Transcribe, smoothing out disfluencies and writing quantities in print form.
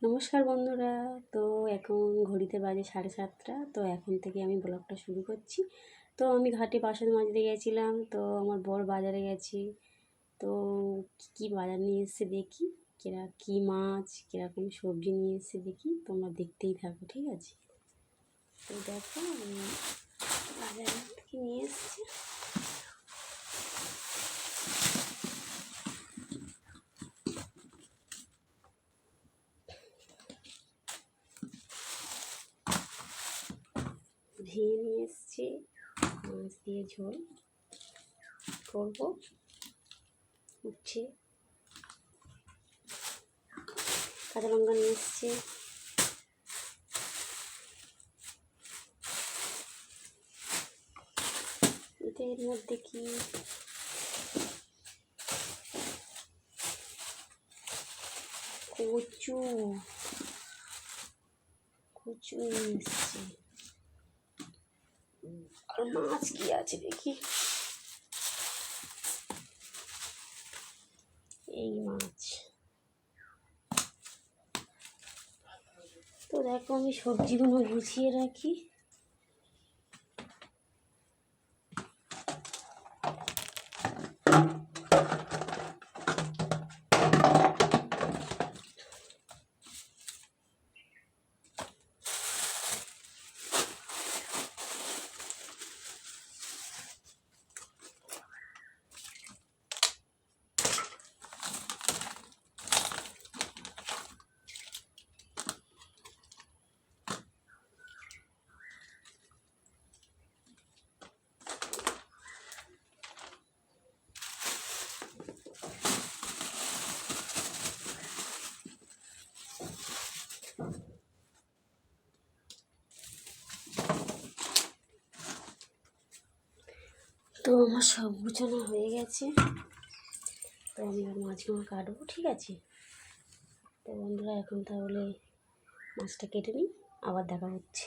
নমস্কার বন্ধুরা। তো এখন ঘড়িতে বাজে 7:30। তো এখন থেকে আমি ব্লগটা শুরু করছি। তো আমি ঘাটে বাসন মাজতে গেছিলাম, তো আমার বর বাজারে গেছি। তো কী বাজার নিয়ে এসছে দেখি, কী মাছ কীরকম সবজি নিয়ে এসছে দেখি, তোমরা দেখতেই থাকো, ঠিক আছে? তো দেখো বাজার থেকে নিয়ে এসছে। ভেঙে নিয়ে এসছে, মাছ দিয়ে ঝোল করবো। উচ্ছে, কাঁচা লঙ্কা নিয়ে এসছে, এর মধ্যে কি কচু নিয়ে এসছে। আর মাছ কি আছে দেখি, এই মাছ। তো দেখো আমি সবজিগুলো গুছিয়ে রাখি। তো আমার সব গুছানো হয়ে গেছে। তো আমি আর মাছগুলো কাটবো, ঠিক আছে? তো বন্ধুরা এখন তাহলে মাছটা কেটে নিই, আবার দেখা হচ্ছে।